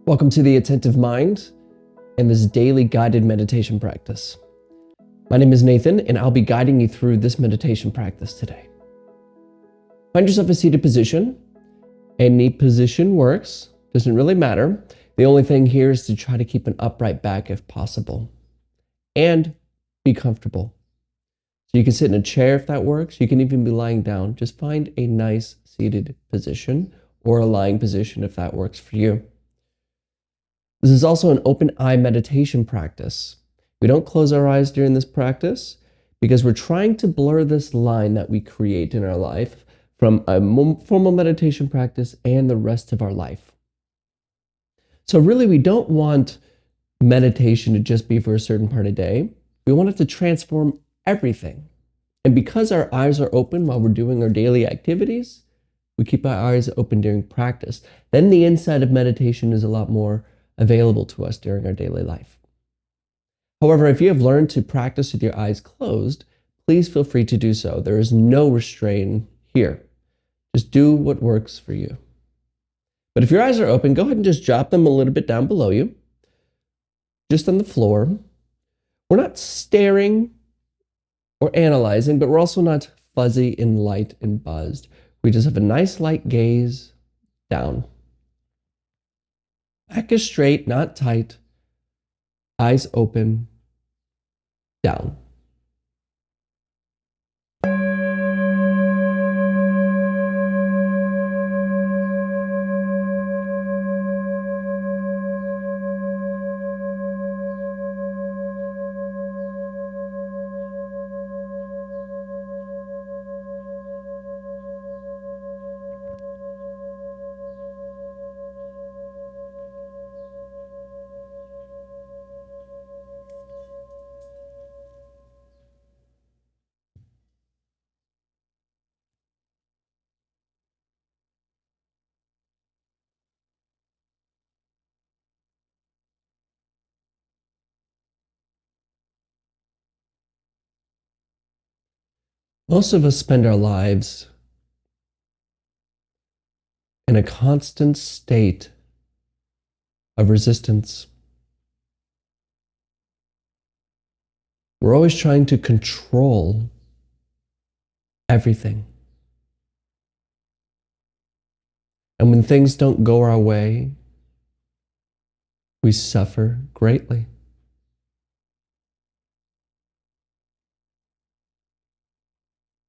Welcome to the Attentive Mind and this daily guided meditation practice. My name is Nathan, and I'll be guiding you through this meditation practice today. Find yourself a seated position. Any position works, doesn't really matter. The only thing here is to try to keep an upright back if possible, and be comfortable. So you can sit in a chair if that works. You can even be lying down. Just find a nice seated position or a lying position if that works for you. This is also an open eye meditation practice. We don't close our eyes during this practice because we're trying to blur this line that we create in our life from a formal meditation practice and the rest of our life. So really, we don't want meditation to just be for a certain part of the day. We want it to transform everything. And because our eyes are open while we're doing our daily activities, we keep our eyes open during practice. Then the inside of meditation is a lot more available to us during our daily life. However, if you have learned to practice with your eyes closed, please feel free to do so. There is no restraint here. Just do what works for you. But if your eyes are open, go ahead and just drop them a little bit down below you, just on the floor. We're not staring or analyzing, but we're also not fuzzy and light and buzzed. We just have a nice light gaze down. Back is straight, not tight. Eyes open, down. Most of us spend our lives in a constant state of resistance. We're always trying to control everything. And when things don't go our way, we suffer greatly.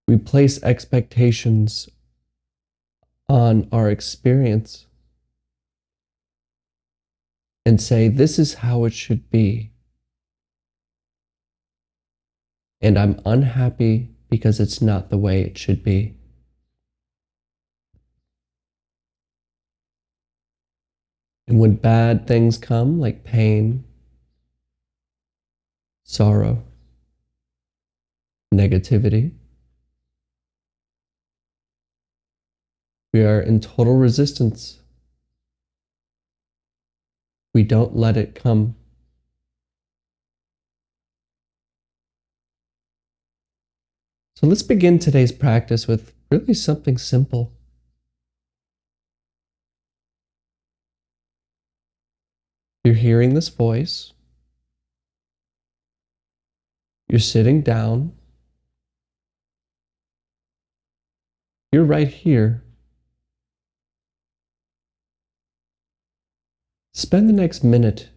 We place expectations on our experience and say, this is how it should be. And I'm unhappy because it's not the way it should be. And when bad things come, like pain, sorrow, negativity, we are in total resistance. We don't let it come. So let's begin today's practice with really something simple. You're hearing this voice. You're sitting down. You're right here. Spend the next minute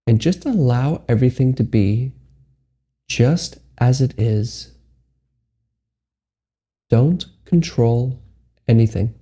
and just allow everything to be just as it is. Don't control anything.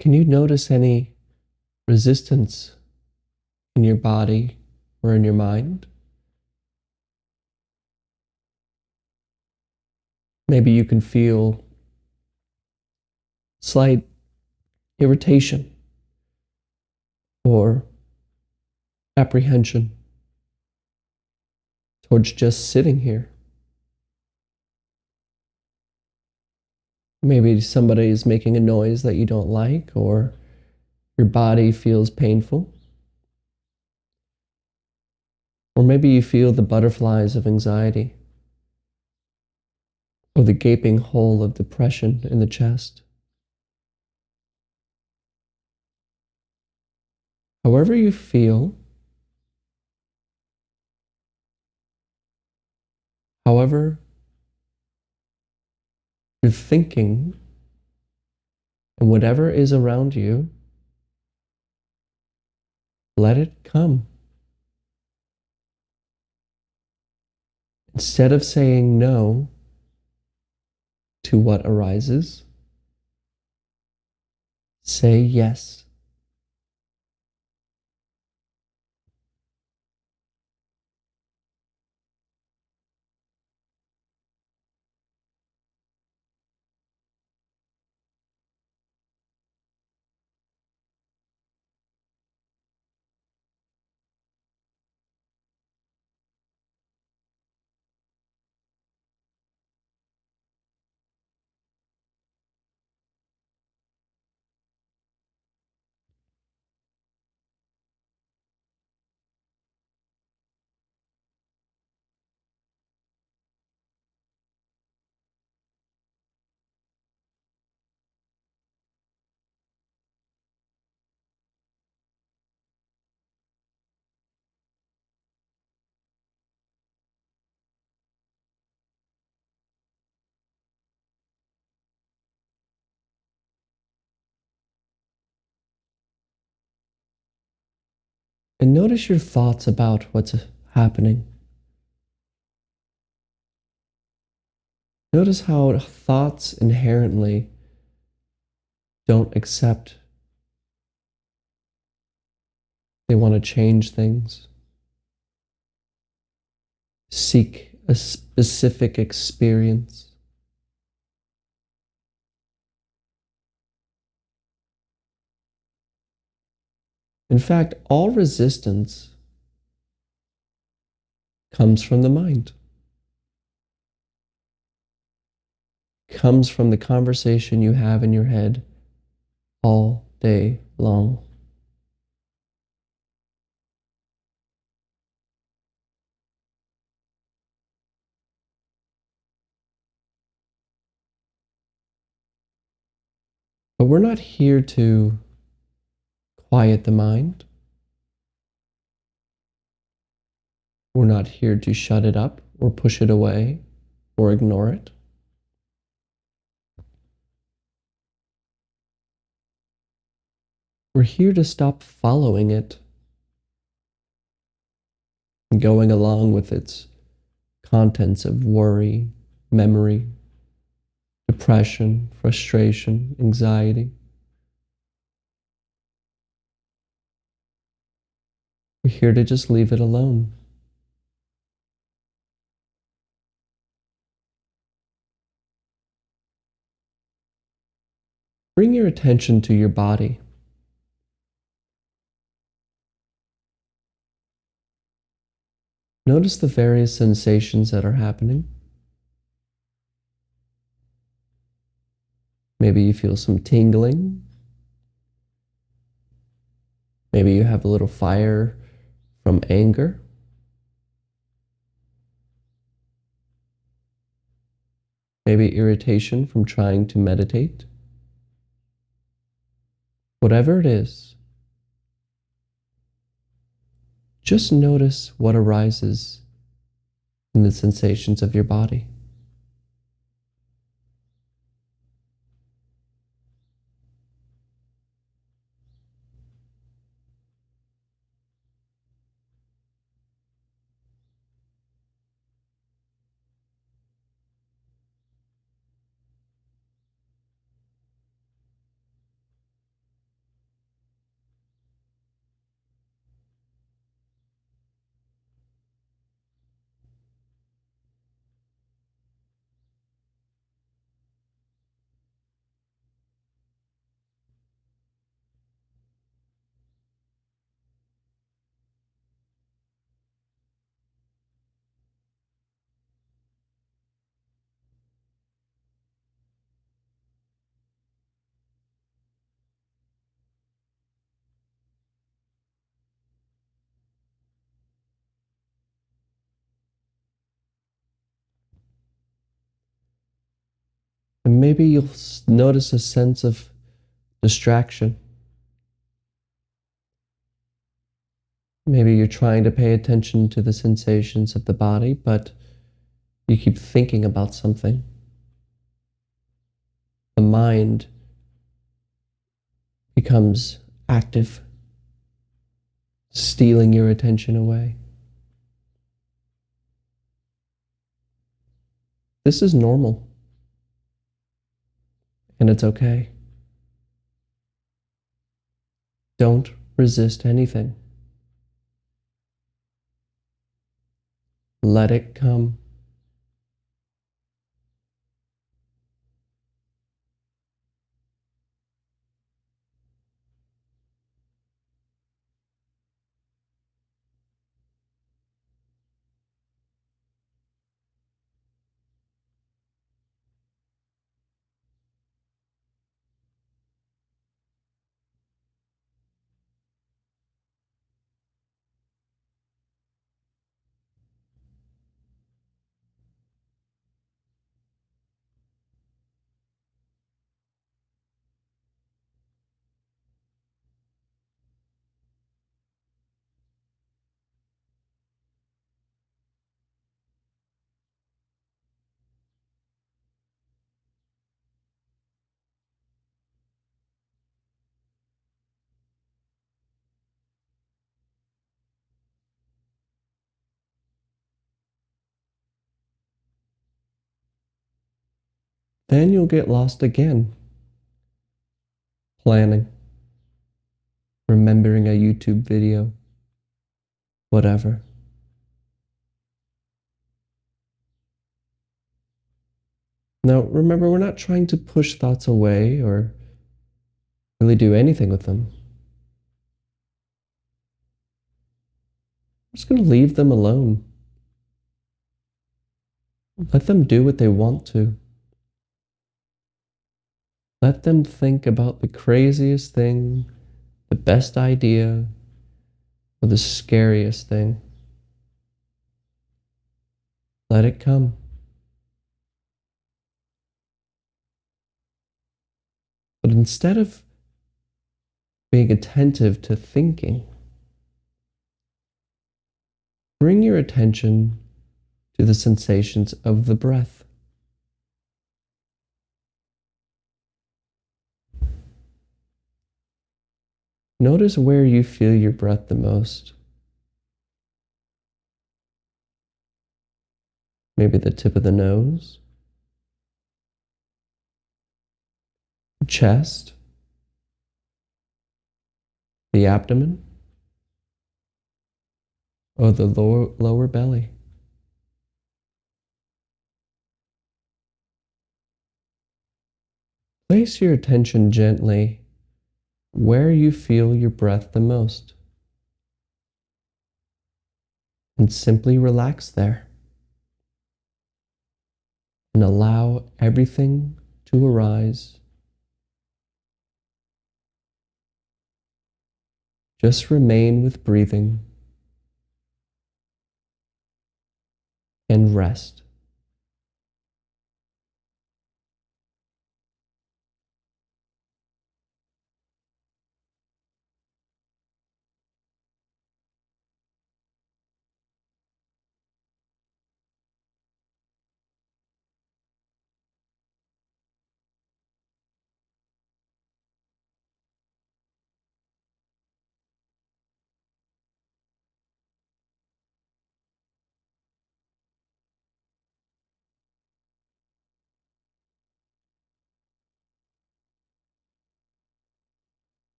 Can you notice any resistance in your body or in your mind? Maybe you can feel slight irritation or apprehension towards just sitting here. Maybe somebody is making a noise that you don't like, or your body feels painful. Or maybe you feel the butterflies of anxiety, or the gaping hole of depression in the chest. However you feel, however you're thinking, and whatever is around you, let it come. Instead of saying no to what arises, say yes. And notice your thoughts about what's happening. Notice how thoughts inherently don't accept. They want to change things, seek a specific experience. In fact, all resistance comes from the mind, comes from the conversation you have in your head all day long. But we're not here to quiet the mind. We're not here to shut it up or push it away or ignore it. We're here to stop following it and going along with its contents of worry, memory, depression, frustration, anxiety. We're here to just leave it alone. Bring your attention to your body. Notice the various sensations that are happening. Maybe you feel some tingling. Maybe you have a little fire from anger. Maybe irritation from trying to meditate. Whatever it is, just notice what arises in the sensations of your body. maybe you'll notice a sense of distraction. Maybe you're trying to pay attention to the sensations of the body, but you keep thinking about something. The mind becomes active, stealing your attention away. This is normal, and it's okay. Don't resist anything. Let it come. Then you'll get lost again, planning, remembering a YouTube video, whatever. Now, remember, we're not trying to push thoughts away or really do anything with them. I'm just going to leave them alone. Let them do what they want to. Let them think about the craziest thing, the best idea, or the scariest thing. Let it come. But instead of being attentive to thinking, bring your attention to the sensations of the breath. Notice where you feel your breath the most. Maybe the tip of the nose, chest, the abdomen, or the lower belly. Place your attention gently where you feel your breath the most, and simply relax there and allow everything to arise. Just remain with breathing and rest.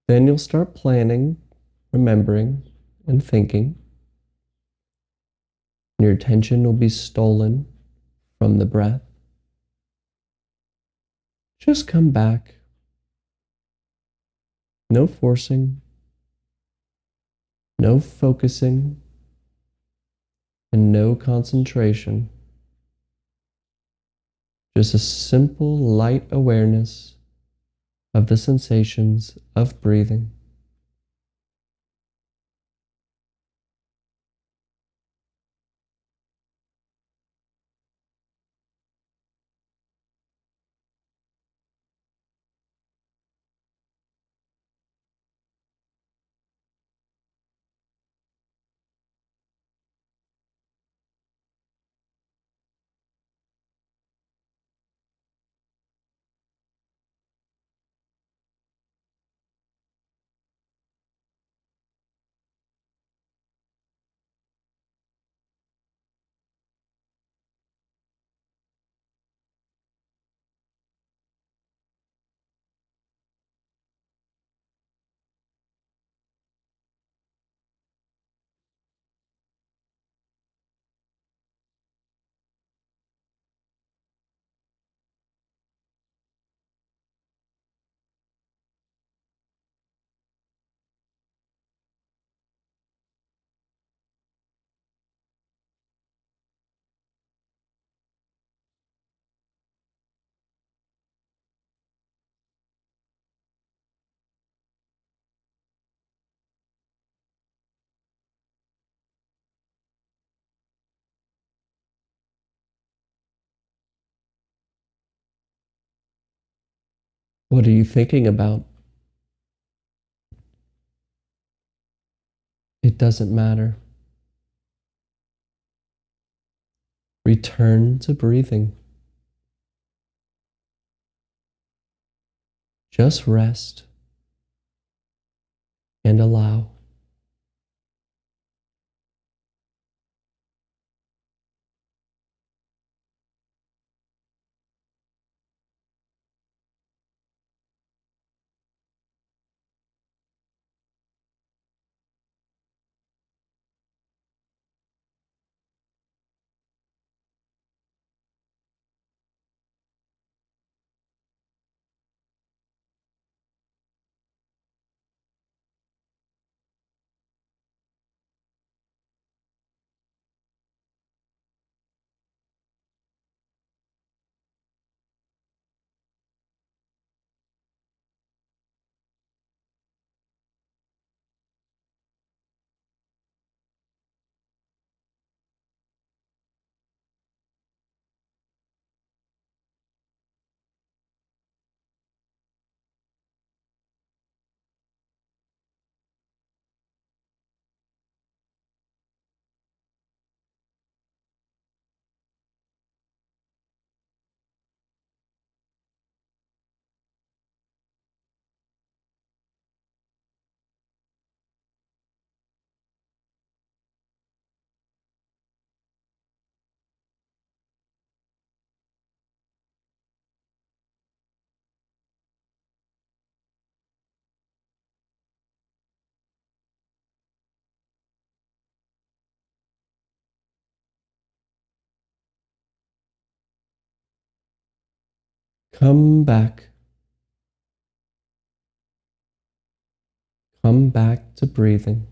Then you'll start planning, remembering, and thinking. Your attention will be stolen from the breath. Just come back. No forcing, no focusing, and no concentration. Just a simple, light awareness of the sensations of breathing. What are you thinking about? It doesn't matter. Return to breathing. Just rest and allow. Come back. Come back to breathing.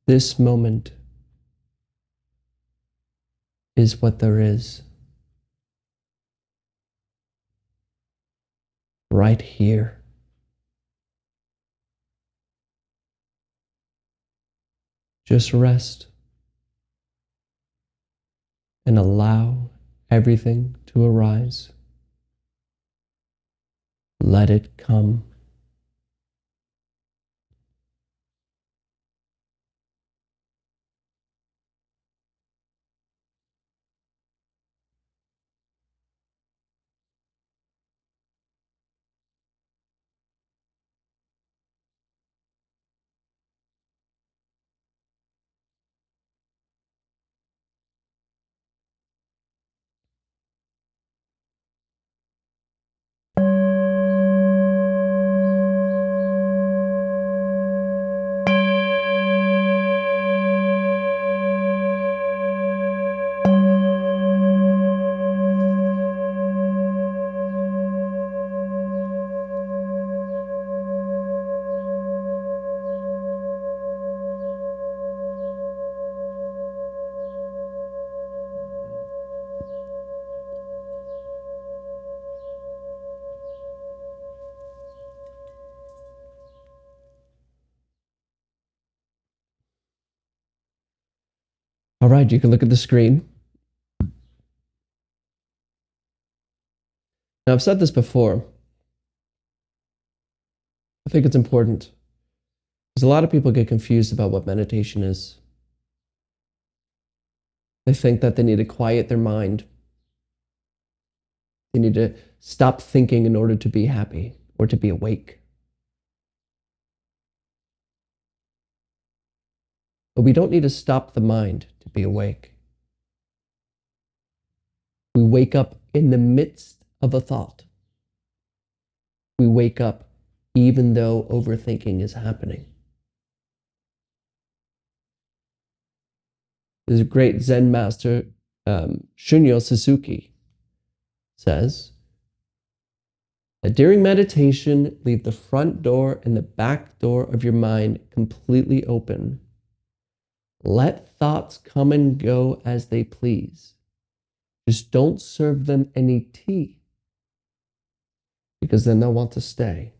This moment is what there is. Right here. Just rest. and allow everything to arise. Let it come. All right, you can look at the screen. Now, I've said this before. I think it's important because a lot of people get confused about what meditation is. They think that they need to quiet their mind. They need to stop thinking in order to be happy or to be awake. But we don't need to stop the mind to be awake. We wake up in the midst of a thought. We wake up even though overthinking is happening. There's a great Zen master, Shunyo Suzuki, says that during meditation, leave the front door and the back door of your mind completely open. Let thoughts come and go as they please. Just don't serve them any tea, because then they'll want to stay.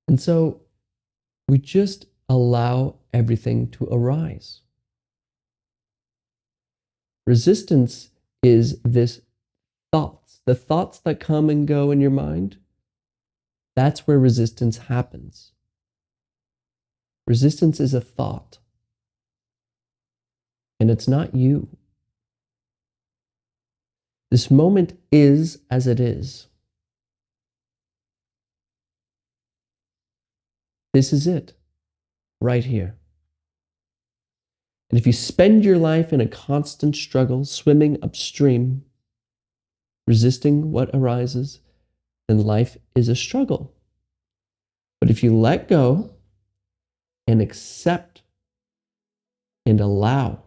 And so we just allow everything to arise. Resistance is this thoughts, the thoughts that come and go in your mind. That's where resistance happens. Resistance is a thought, and it's not you. This moment is as it is. This is it, right here. And if you spend your life in a constant struggle, swimming upstream, resisting what arises, then life is a struggle. But if you let go and accept and allow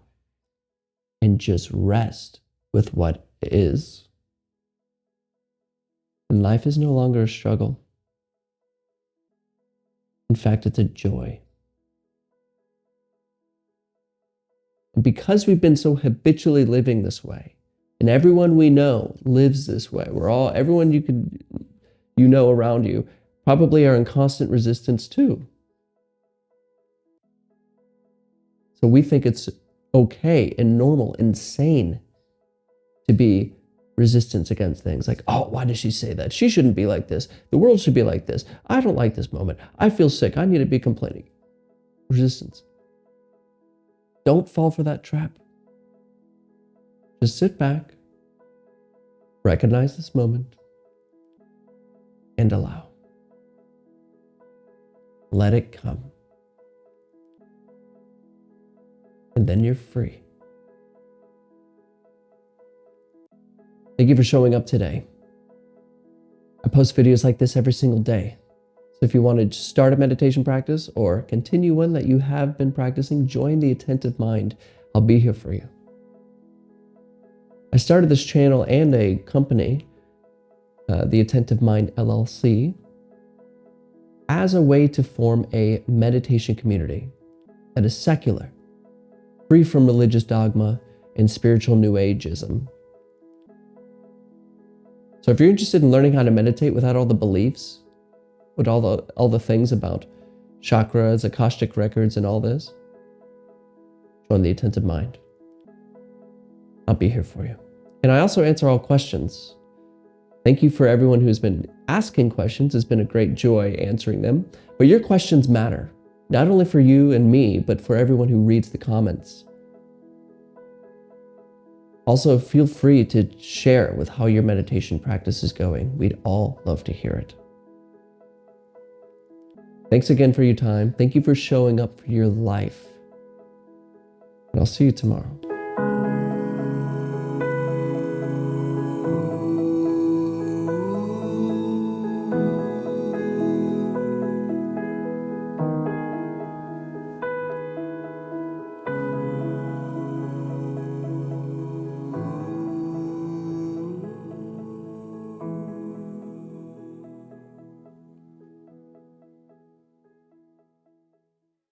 and just rest with what is, then life is no longer a struggle. In fact, it's a joy. And because we've been so habitually living this way, and everyone we know lives this way, everyone you know around you probably are in constant resistance too. So we think it's okay and normal and sane to be resistance against things like, oh, why does she say that? She shouldn't be like this. The world should be like this. I don't like this moment. I feel sick. I need to be complaining. Resistance. Don't fall for that trap. Just sit back, recognize this moment, and allow. Let it come. And then you're free. Thank you for showing up today. I post videos like this every single day. So if you want to start a meditation practice or continue one that you have been practicing, join the Attentive Mind. I'll be here for you. I started this channel and a company, the Attentive Mind LLC, as a way to form a meditation community that is secular, free from religious dogma and spiritual new ageism. So if you're interested in learning how to meditate without all the beliefs, with all the things about chakras, Akashic records, and all this, join the Attentive Mind. I'll be here for you. And I also answer all questions. Thank you for everyone who's been asking questions. It's been a great joy answering them. But your questions matter, not only for you and me, but for everyone who reads the comments. Also, feel free to share with how your meditation practice is going. We'd all love to hear it. Thanks again for your time. Thank you for showing up for your life. And I'll see you tomorrow.